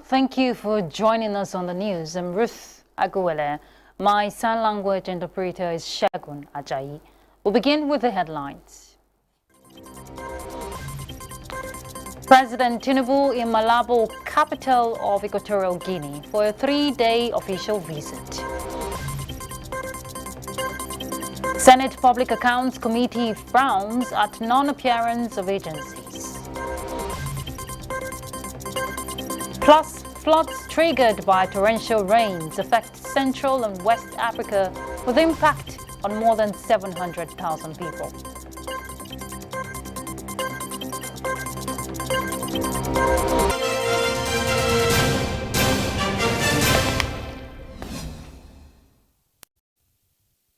Thank you for joining us on the news. I'm Ruth Aguele. My sign language interpreter is Shagun Ajayi. We'll begin with the headlines. President Tinubu in Malabo, capital of Equatorial Guinea, for a 3-day official visit. Senate Public Accounts Committee frowns at non-appearance of agencies. Plus, floods triggered by torrential rains affect Central and West Africa with impact on more than 700,000 people.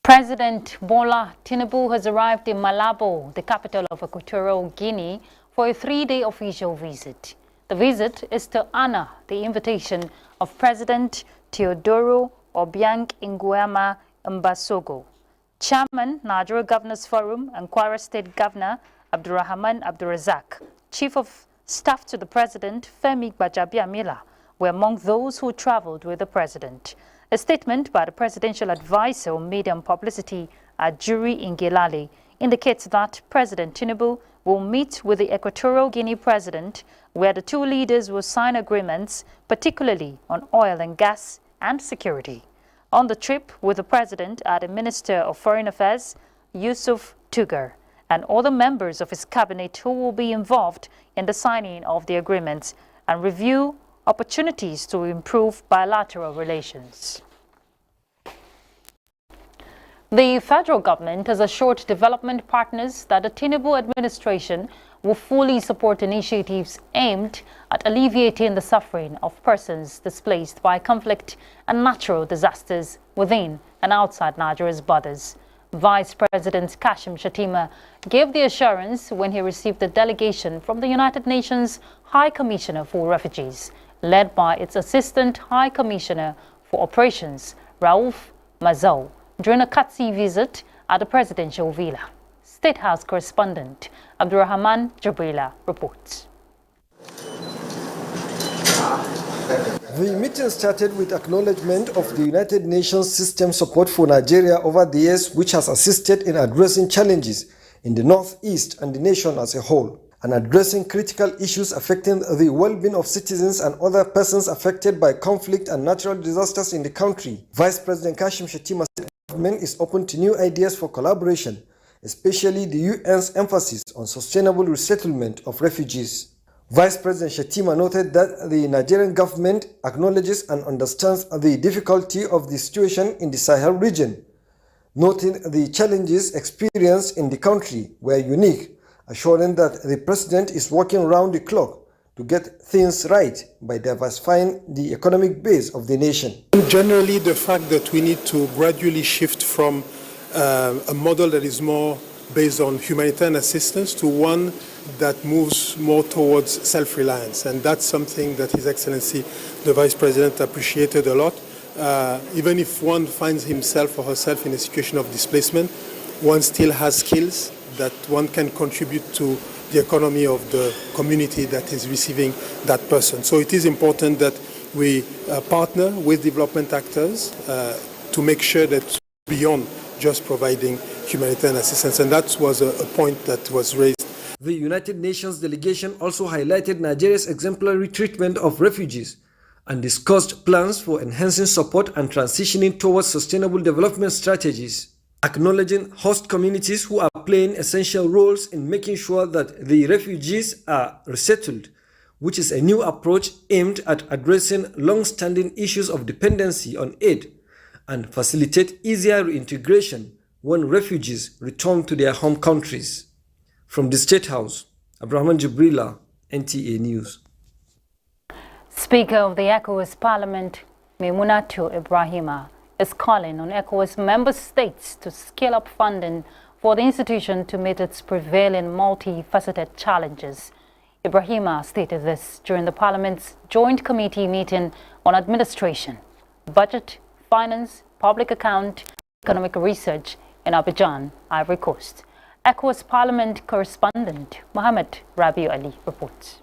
President Bola Tinubu has arrived in Malabo, the capital of Equatorial Guinea, for a 3-day official visit. The visit is to honor the invitation of President Teodoro Obiang Nguema Mbasogo, Chairman, Nigeria Governors Forum, and Kwara State Governor Abdurrahman Abdurrazak, Chief of Staff to the President Femi Gbajabiamila, were among those who traveled with the President. A statement by the Presidential Advisor on Media and Publicity, Ajuri Ngelale, indicates that President Tinubu will meet with the Equatorial Guinea President, where the two leaders will sign agreements, particularly on oil and gas and security. On the trip with the President are the Minister of Foreign Affairs, Yusuf Tugar, and other members of his cabinet who will be involved in the signing of the agreements and review opportunities to improve bilateral relations. The federal government has assured development partners that the Tinubu administration will fully support initiatives aimed at alleviating the suffering of persons displaced by conflict and natural disasters within and outside Nigeria's borders. Vice President Kashim Shettima gave the assurance when he received a delegation from the United Nations High Commissioner for Refugees, led by its Assistant High Commissioner for Operations, Raouf Mazou, during a courtesy visit at the presidential villa. State House correspondent Abdurrahman Jabrila reports. The meeting started with acknowledgement of the United Nations system support for Nigeria over the years, which has assisted in addressing challenges in the northeast and the nation as a whole, and addressing critical issues affecting the well-being of citizens and other persons affected by conflict and natural disasters in the country. Vice President Kashim Shettima said the government is open to new ideas for collaboration, especially the UN's emphasis on sustainable resettlement of refugees. Vice President Shettima noted that the Nigerian government acknowledges and understands the difficulty of the situation in the Sahel region, noting the challenges experienced in the country were unique, assuring that the president is working round the clock to get things right by diversifying the economic base of the nation. Generally, the fact that we need to gradually shift from a model that is more based on humanitarian assistance to one that moves more towards self-reliance. And that's something that His Excellency, the Vice President, appreciated a lot. Even if one finds himself or herself in a situation of displacement, one still has skills that one can contribute to the economy of the community that is receiving that person. So it is important that we partner with development actors to make sure that beyond just providing humanitarian assistance, and that was a point that was raised. The United Nations delegation also highlighted Nigeria's exemplary treatment of refugees and discussed plans for enhancing support and transitioning towards sustainable development strategies, acknowledging host communities who are playing essential roles in making sure that the refugees are resettled, which is a new approach aimed at addressing long-standing issues of dependency on aid and facilitate easier reintegration when refugees return to their home countries. From the State House, Abraham Jibrila, NTA News. Speaker of the ECOWAS Parliament, Maimunatu Ibrahima, is calling on ECOWAS member states to scale up funding for the institution to meet its prevailing multifaceted challenges. Ibrahima stated this during the Parliament's Joint Committee meeting on Administration, Budget, Finance, Public Account, Economic Research in Abuja, Ivory Coast. ECOWAS Parliament correspondent Mohamed Rabiu Ali reports.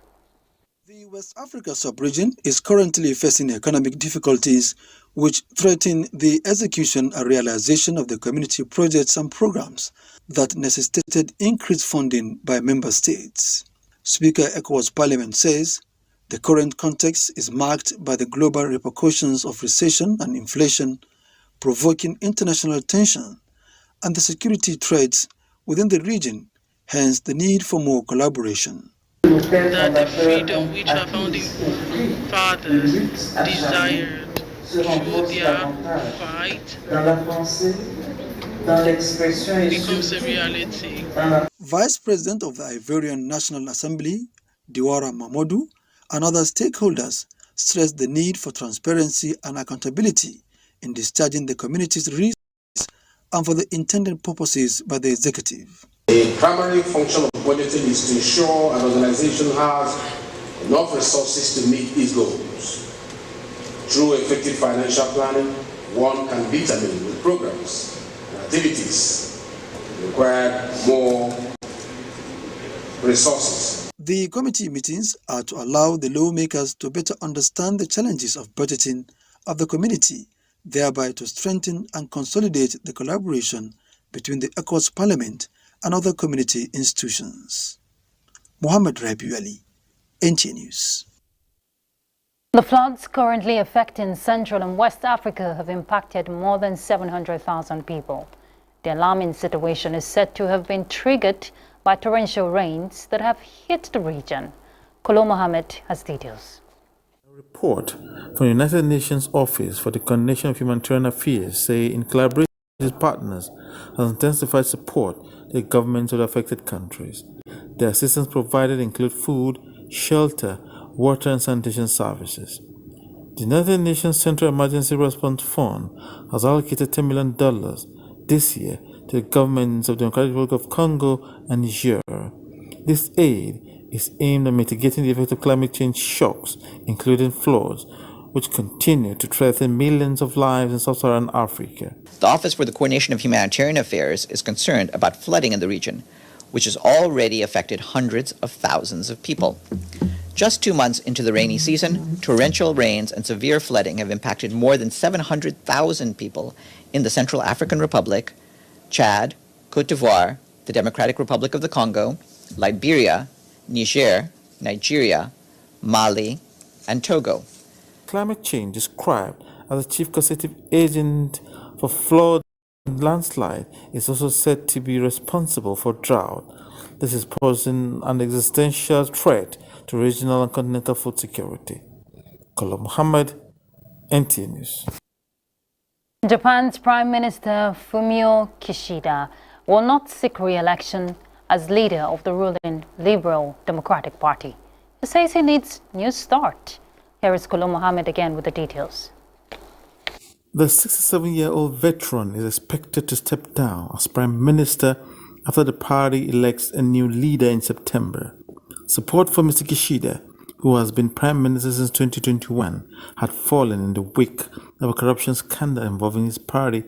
The West Africa sub-region is currently facing economic difficulties which threaten the execution and realization of the community projects and programs that necessitated increased funding by member states. Speaker ECOWAS Parliament says the current context is marked by the global repercussions of recession and inflation, provoking international tension, and the security threats within the region, hence the need for more collaboration. That the freedom which our founding fathers desired through their fight becomes a reality. Vice President of the Ivorian National Assembly, Diwara Mamadou, and other stakeholders stressed the need for transparency and accountability in discharging the community's resources and for the intended purposes by the executive. The primary function of budgeting is to ensure an organization has enough resources to meet its goals. Through effective financial planning, one can determine the programs and activities require more resources. The committee meetings are to allow the lawmakers to better understand the challenges of budgeting of the community, thereby to strengthen and consolidate the collaboration between the ECOWAS Parliament and other community institutions. Mohammed Rabiu Ali, NTA News. The floods currently affecting Central and West Africa have impacted more than 700,000 people. The alarming situation is said to have been triggered by torrential rains that have hit the region. Kolo Mohammed has details. A report from the United Nations Office for the Coordination of Humanitarian Affairs say in collaboration with its partners has intensified support to the governments of the affected countries. The assistance provided include food, shelter, water and sanitation services. The United Nations Central Emergency Response Fund has allocated $10 million this year to the governments of the Democratic Republic of Congo and Niger. This aid is aimed at mitigating the effects of climate change shocks, including floods, which continue to threaten millions of lives in sub-Saharan Africa. The Office for the Coordination of Humanitarian Affairs is concerned about flooding in the region, which has already affected hundreds of thousands of people. Just 2 months into the rainy season, torrential rains and severe flooding have impacted more than 700,000 people in the Central African Republic, Chad, Côte d'Ivoire, the Democratic Republic of the Congo, Liberia, Niger, Nigeria, Mali, and Togo. Climate change, described as the chief causative agent for flood and landslide, is also said to be responsible for drought. This is posing an existential threat to regional and continental food security. Kolo Mohammed, NTA News. Japan's Prime Minister Fumio Kishida will not seek re-election as leader of the ruling Liberal Democratic Party. He says he needs a new start. Here is Kolo Mohammed again with the details. The 67-year-old veteran is expected to step down as Prime Minister after the party elects a new leader in September. Support for Mr. Kishida, who has been Prime Minister since 2021, had fallen in the wake of a corruption scandal involving his party,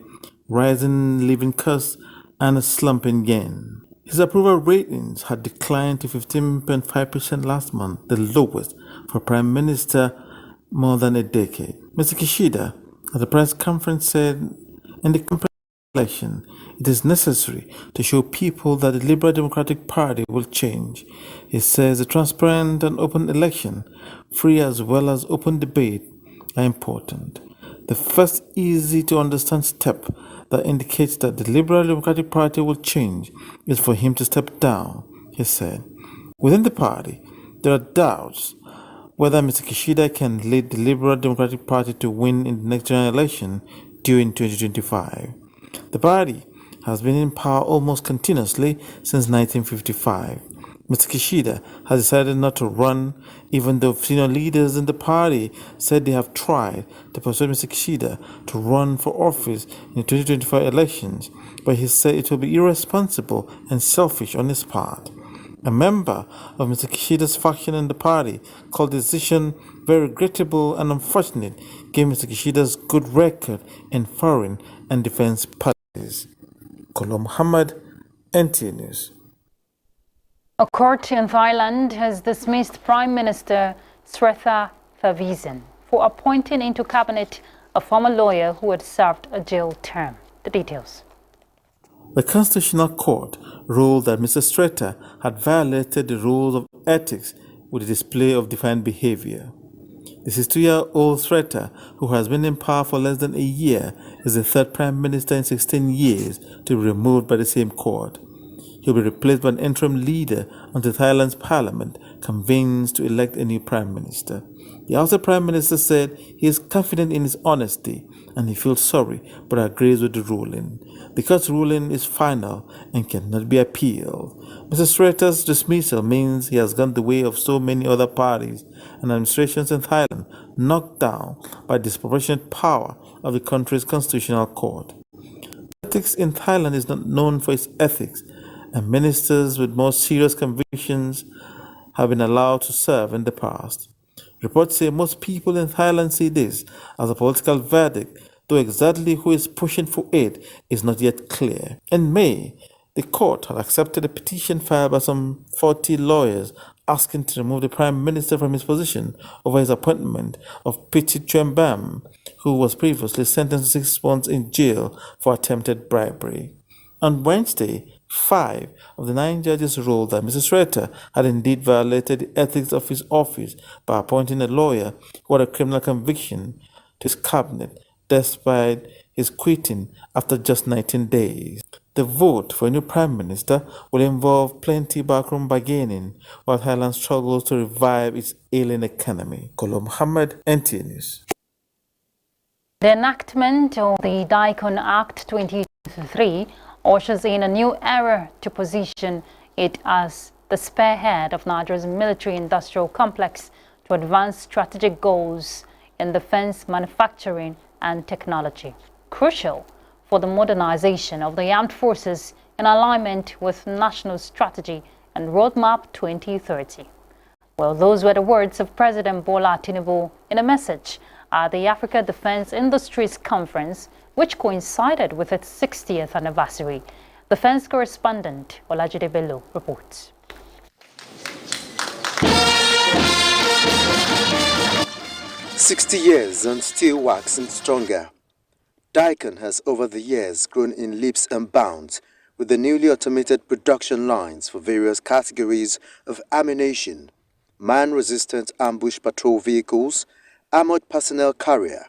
rising living costs, and a slump in gain. His approval ratings had declined to 15.5% last month, the lowest for Prime Minister more than a decade. Mr. Kishida, at the press conference, said in the comprehensive election, it is necessary to show people that the Liberal Democratic Party will change. He says a transparent and open election, free as well as open debate, are important. The first easy-to-understand step that indicates that the Liberal Democratic Party will change is for him to step down, he said. Within the party, there are doubts whether Mr. Kishida can lead the Liberal Democratic Party to win in the next general election due in 2025. The party has been in power almost continuously since 1955. Mr. Kishida has decided not to run, even though senior leaders in the party said they have tried to persuade Mr. Kishida to run for office in the 2025 elections, but he said it will be irresponsible and selfish on his part. A member of Mr. Kishida's faction in the party called the decision very regrettable and unfortunate, given Mr. Kishida's good record in foreign and defense policies. Kolo Muhammad, NTA News. A court in Thailand has dismissed Prime Minister Sretha Thavisin for appointing into cabinet a former lawyer who had served a jail term. The details. The Constitutional Court ruled that Mr. Sretha had violated the rules of ethics with the display of defiant behavior. The 62-year-old Sretha, who has been in power for less than a year, is the third Prime Minister in 16 years to be removed by the same court. He will be replaced by an interim leader until Thailand's parliament convenes to elect a new Prime Minister. The outside Prime Minister said he is confident in his honesty and he feels sorry but agrees with the ruling. The court's ruling is final and cannot be appealed. Mr. Sretha's dismissal means he has gone the way of so many other parties and administrations in Thailand, knocked down by disproportionate power of the country's constitutional court. Politics in Thailand is not known for its ethics, and ministers with more serious convictions have been allowed to serve in the past. Reports say most people in Thailand see this as a political verdict, though exactly who is pushing for it is not yet clear. In May, the court had accepted a petition filed by some 40 lawyers asking to remove the Prime Minister from his position over his appointment of Piti Chuembam, who was previously sentenced to 6 months in jail for attempted bribery. On Wednesday, 5 of the 9 judges ruled that Mr. Sretha had indeed violated the ethics of his office by appointing a lawyer who had a criminal conviction to his cabinet, despite his quitting after just 19 days. The vote for a new Prime Minister will involve plenty backroom bargaining while Thailand struggles to revive its ailing economy. Kolo Muhammad, NTA News. The enactment of the Daikon Act 2023 ushers in a new era to position it as the spearhead of Nigeria's military-industrial complex to advance strategic goals in defense manufacturing and technology, crucial for the modernization of the armed forces in alignment with National Strategy and Roadmap 2030. Well, those were the words of President Bola Tinubu in a message at the Africa Defense Industries Conference, which coincided with its 60th anniversary. Defense correspondent Olajide Bello reports. "60 years and still waxing stronger." Daikon has over the years grown in leaps and bounds with the newly automated production lines for various categories of ammunition, man-resistant ambush patrol vehicles, armored personnel carrier,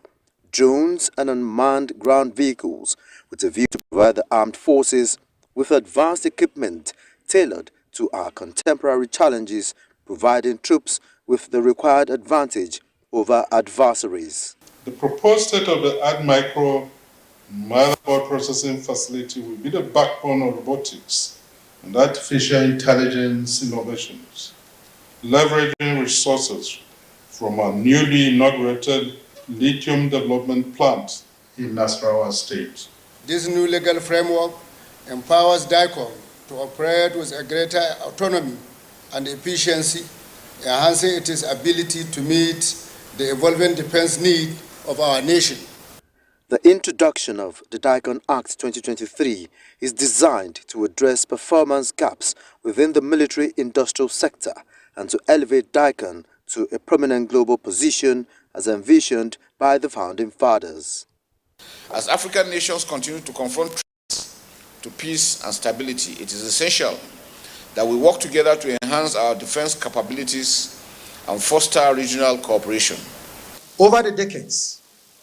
drones and unmanned ground vehicles, with a view to provide the armed forces with advanced equipment tailored to our contemporary challenges, providing troops with the required advantage over adversaries. The proposed state-of-the-art micro motherboard processing facility will be the backbone of robotics and artificial intelligence innovations, leveraging resources from our newly inaugurated lithium development plant in Nasarawa State. This new legal framework empowers Daikon to operate with a greater autonomy and efficiency, enhancing its ability to meet the evolving defense need of our nation. The introduction of the Daikon Act 2023 is designed to address performance gaps within the military-industrial sector and to elevate Daikon to a prominent global position as envisioned by the founding fathers. As African nations continue to confront threats to peace and stability, it is essential that we work together to enhance our defense capabilities and foster regional cooperation. Over the decades,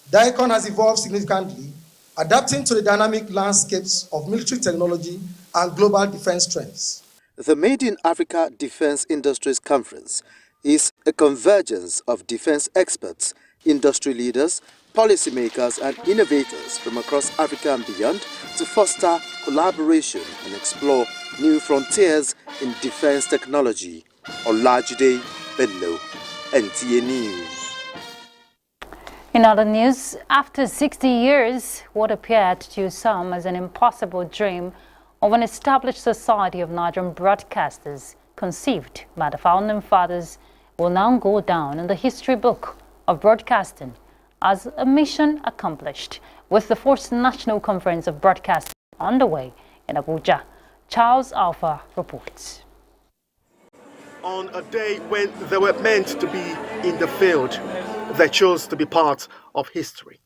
Daikon has evolved significantly, adapting to the dynamic landscapes of military technology and global defense trends. The Made in Africa Defense Industries Conference is a convergence of defense experts, industry leaders, policymakers and innovators from across Africa and beyond to foster collaboration and explore new frontiers in defense technology. Olajide Bello, NTA News. In other news, after 60 years, what appeared to some as an impossible dream of an established society of Nigerian broadcasters conceived by the founding fathers will now go down in the history book of broadcasting as a mission accomplished, with the 4th National Conference of Broadcasting underway in Abuja. Charles Alpha reports. On a day when they were meant to be in the field, they chose to be part of history.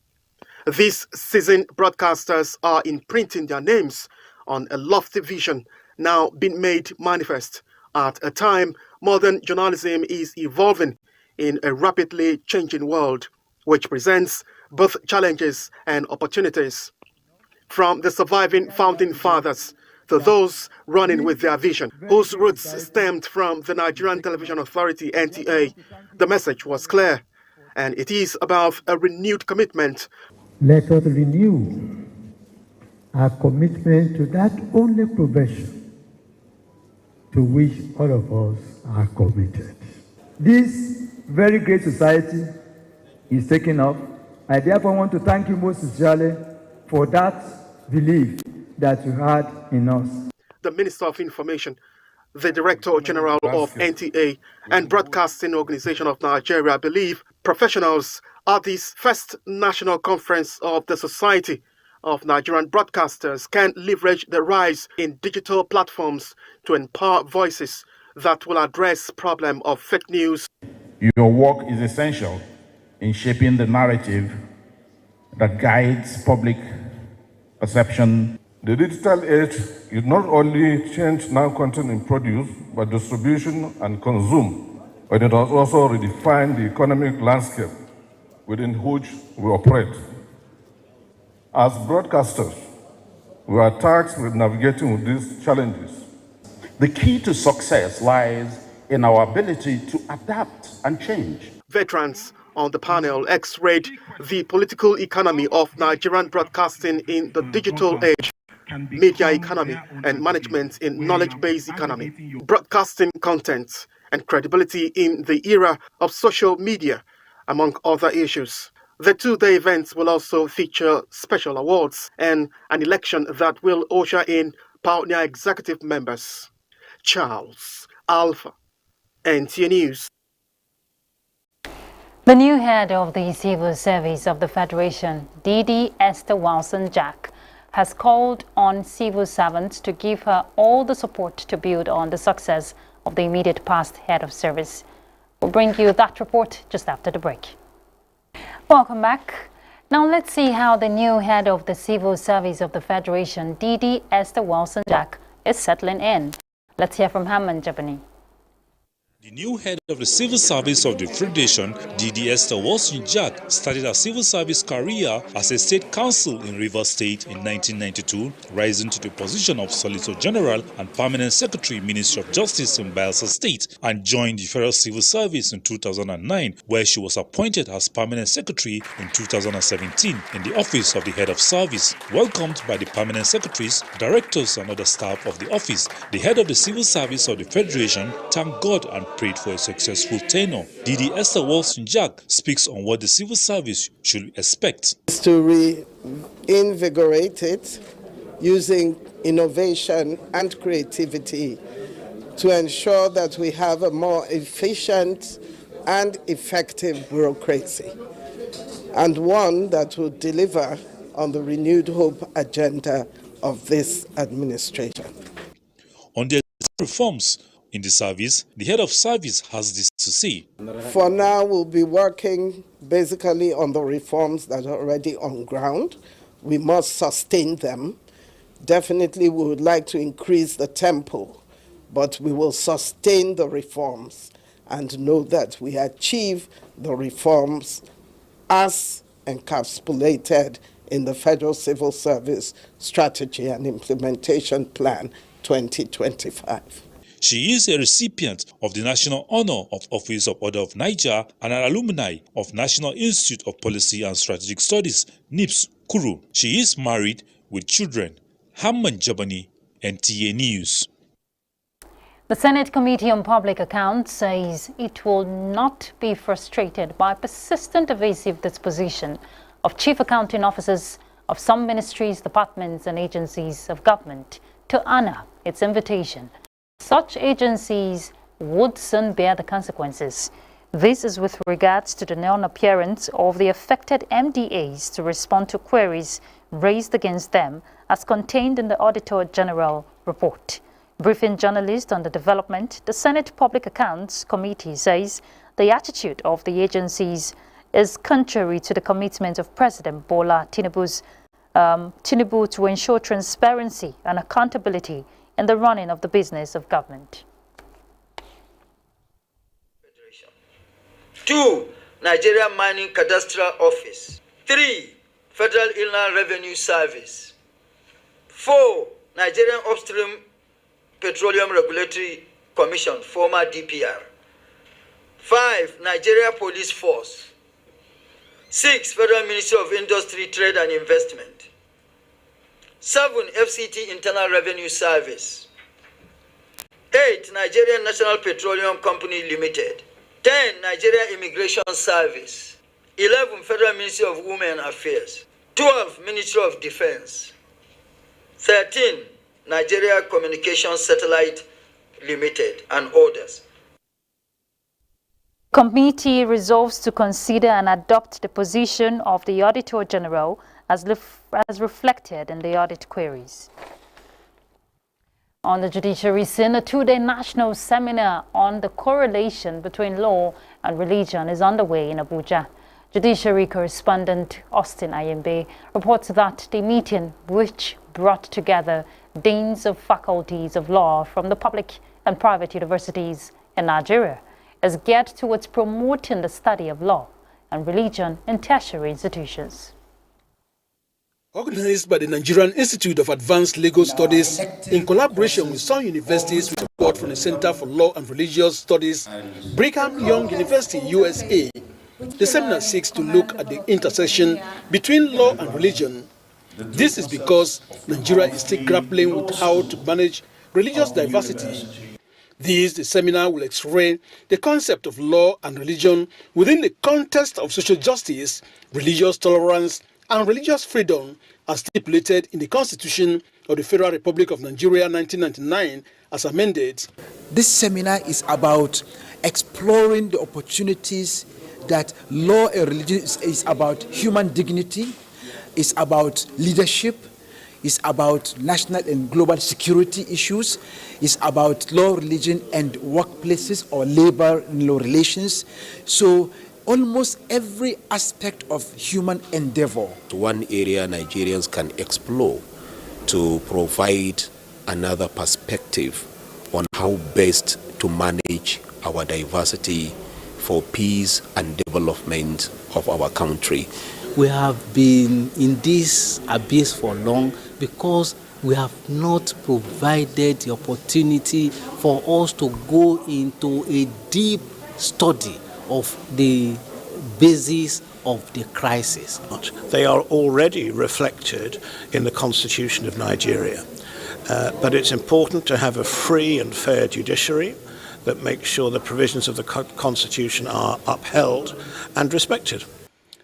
These seasoned broadcasters are imprinting their names on a lofty vision now being made manifest at a time modern journalism is evolving in a rapidly changing world, which presents both challenges and opportunities. From the surviving founding fathers to those running with their vision, whose roots stemmed from the Nigerian Television Authority (NTA), the message was clear, and it is about a renewed commitment. Let us renew our commitment to that only profession to which all of us are committed. This very great society is taking off. I therefore want to thank you most sincerely for that belief that you had in us. The Minister of Information, the Director General of NTA and Broadcasting Organization of Nigeria believe professionals at this first national conference of the Society of Nigerian Broadcasters can leverage the rise in digital platforms to empower voices that will address the problem of fake news. Your work is essential in shaping the narrative that guides public perception. The digital age is not only change now content in produce, but distribution and consume, but it has also redefined the economic landscape within which we operate. As broadcasters, we are tasked with navigating with these challenges. The key to success lies in our ability to adapt and change. Veterans on the panel x-rayed the political economy of Nigerian broadcasting in the digital age, media economy and management in knowledge-based economy, broadcasting content and credibility in the era of social media, among other issues. The two-day events will also feature special awards and an election that will usher in pioneer executive members. Charles Alpha, NTA News. The new head of the Civil Service of the Federation, DD Esther Wilson-Jack, has called on civil servants to give her all the support to build on the success of the immediate past head of service. We'll bring you that report just after the break. Welcome back. Now let's see how the new head of the Civil Service of the Federation, DD Esther Wilson-Jack, is settling in. Let's hear from Haman Jabani. The new head of the Civil Service of the Federation, DD Esther Wilson-Jack, started her civil service career as a state counsel in Rivers State in 1992, rising to the position of Solicitor General and Permanent Secretary, Ministry of Justice in Bayelsa State, and joined the Federal Civil Service in 2009, where she was appointed as Permanent Secretary in 2017 in the office of the Head of Service. Welcomed by the Permanent Secretaries, Directors and other staff of the office, the head of the Civil Service of the Federation thanked God and prayed for a successful tenure. DD Esther Wilson-Jack speaks on what the civil service should expect. To reinvigorate it using innovation and creativity to ensure that we have a more efficient and effective bureaucracy, and one that will deliver on the renewed hope agenda of this administration. On the reforms in the service, the head of service has this to say. For now, we'll be working basically on the reforms that are already on ground. We must sustain them. Definitely, we would like to increase the tempo, but we will sustain the reforms and know that we achieve the reforms as encapsulated in the Federal Civil Service Strategy and Implementation Plan 2025. She is a recipient of the National Honor of Office of Order of Niger and an alumni of National Institute of Policy and Strategic Studies, NIPS, Kuru. She is married with children. Hamman Jabani, NTA News. The Senate Committee on Public Accounts says it will not be frustrated by persistent evasive disposition of chief accounting officers of some ministries, departments and agencies of government to honor its invitation. Such agencies would soon bear the consequences. This is with regards to the non-appearance of the affected MDAs to respond to queries raised against them as contained in the Auditor General report. Briefing journalists on the development, the Senate Public Accounts Committee says the attitude of the agencies is contrary to the commitment of President Bola Tinubu to ensure transparency and accountability in the running of the business of government. 2. Nigerian Mining Cadastral Office. 3. Federal Inland Revenue Service. 4. Nigerian Upstream Petroleum Regulatory Commission, former DPR. 5. Nigeria Police Force. 6. Federal Ministry of Industry, Trade and Investment. 7. FCT Internal Revenue Service. 8. Nigerian National Petroleum Company Limited. 10. Nigeria Immigration Service. 11. Federal Ministry of Women Affairs. 12. Ministry of Defense. 13. Nigeria Communications Satellite Limited and others. Committee resolves to consider and adopt the position of the Auditor General as reflected in the audit queries. On the judiciary scene, a two-day national seminar on the correlation between law and religion is underway in Abuja. Judiciary correspondent Austin Ayembe reports that the meeting, which brought together deans of faculties of law from the public and private universities in Nigeria, is geared towards promoting the study of law and religion in tertiary institutions. Organized by the Nigerian Institute of Advanced Legal Studies in collaboration with some universities with support from the Center for Law and Religious Studies, Brigham Young University, USA, the seminar seeks to look at the intersection between law and religion. This is because Nigeria is still grappling with how to manage religious diversity. The seminar will explain the concept of law and religion within the context of social justice, religious tolerance, and religious freedom as stipulated in the Constitution of the Federal Republic of Nigeria 1999 as amended. This seminar is about exploring the opportunities that law and religion is about human dignity, is about leadership, is about national and global security issues, is about law, religion, and workplaces or labor and law relations. So almost every aspect of human endeavor. One area Nigerians can explore to provide another perspective on how best to manage our diversity for peace and development of our country. We have been in this abyss for long because we have not provided the opportunity for us to go into a deep study of the basis of the crisis. They are already reflected in the Constitution of Nigeria, but it's important to have a free and fair judiciary that makes sure the provisions of the Constitution are upheld and respected.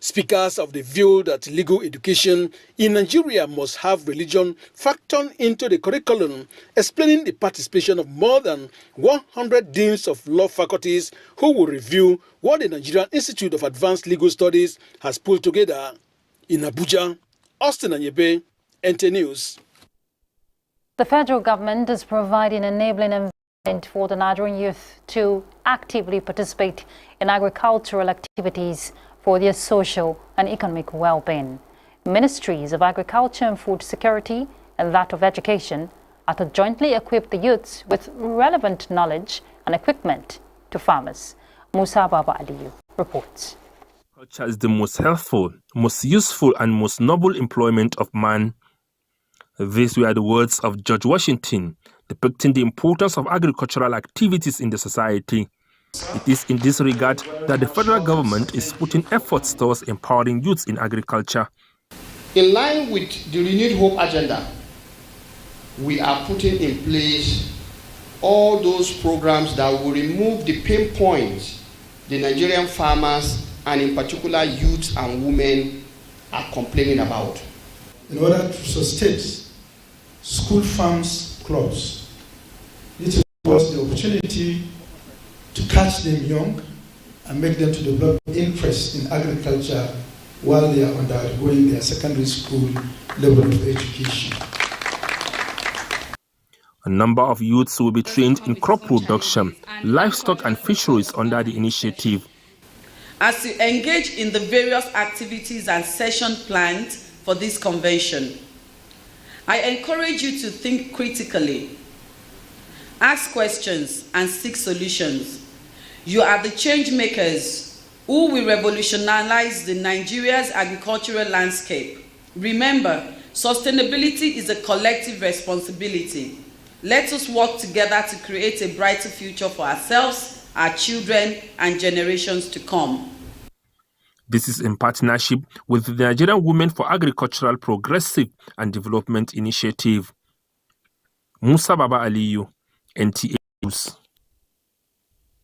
Speakers of the view that legal education in Nigeria must have religion factored into the curriculum, explaining the participation of more than 100 deans of law faculties who will review what the Nigerian Institute of Advanced Legal Studies has pulled together. In Abuja, Austin Ayembe, NTA News. The federal government is providing enabling environment for the Nigerian youth to actively participate in agricultural activities for their social and economic well-being. Ministries of Agriculture and Food Security and that of Education are to jointly equip the youths with relevant knowledge and equipment to farmers. Musa Baba Aliyu reports. Agriculture is the most helpful, most useful and most noble employment of man. These were the words of George Washington, depicting the importance of agricultural activities in the society. It is in this regard that the federal government is putting efforts towards empowering youths in agriculture. In line with the Renewed Hope agenda, we are putting in place all those programs that will remove the pain points the Nigerian farmers and in particular youths and women are complaining about. In order to sustain school farms clubs, it was the opportunity to catch them young and make them to develop interest in agriculture while they are undergoing their secondary school level of education. A number of youths will be trained in crop production, livestock and fisheries under the initiative. As you engage in the various activities and session planned for this convention, I encourage you to think critically, ask questions and seek solutions. You are the change makers who will revolutionize Nigeria's agricultural landscape. Remember, sustainability is a collective responsibility. Let us work together to create a brighter future for ourselves, our children, and generations to come. This is in partnership with the Nigerian Women for Agricultural Progressive and Development Initiative. Musa Baba Aliyu, NTA News.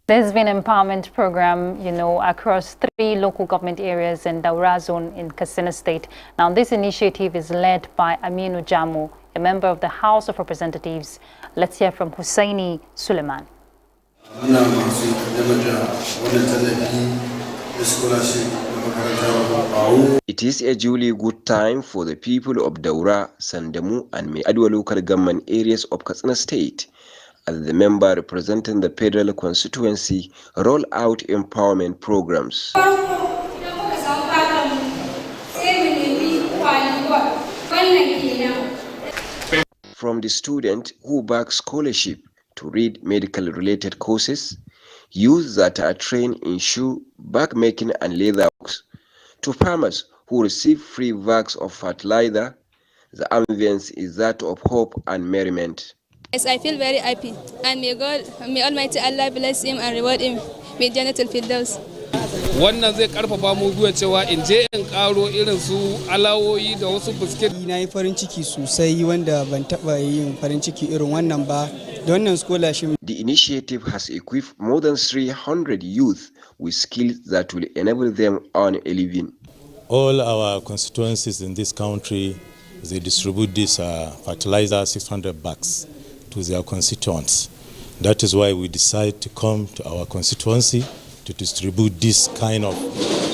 There's been an empowerment program, across 3 local government areas in Daura zone in Katsina State. Now, this initiative is led by Aminu Jamu, a member of the House of Representatives. Let's hear from Hussaini Suleiman. It is a duly good time for the people of Daura, Sandamu and Meadwa local government areas of Katsina State, as the member representing the federal constituency roll out empowerment programs. From the student who back scholarship to read medical related courses, youths that are trained in shoe, bag making and leather works, to farmers who receive free bags of fertilizer, the ambience is that of hope and merriment. Yes, I feel very happy, and may Almighty Allah bless him and reward him with Jannatul Firdaus. Wannan zai karfafa mu zuwa cewa in je in karo irin su alawoyi da wasu biskit. Na yi farin ciki sosai wanda ban taba yin farin ciki irin wannan ba. Da wannan scholarship. The initiative has equipped more than 300 youth with skills that will enable them earn a living. All our constituencies in this country, they distribute this fertilizer 600 bags to their constituents. That is why we decide to come to our constituency to distribute this kind of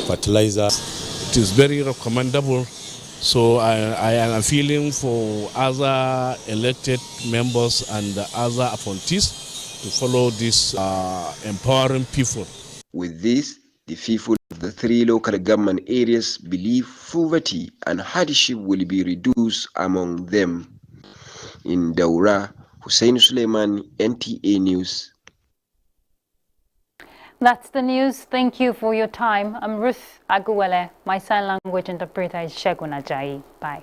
fertilizer. It is very recommendable. So I am feeling for other elected members and other appointees to follow this empowering people. With this, the people of the 3 local government areas believe poverty and hardship will be reduced among them. In Daura, Hussein Suleiman, NTA News. That's the news. Thank you for your time. I'm Ruth Aguwele. My sign language interpreter is Shegun Ajayi. Bye.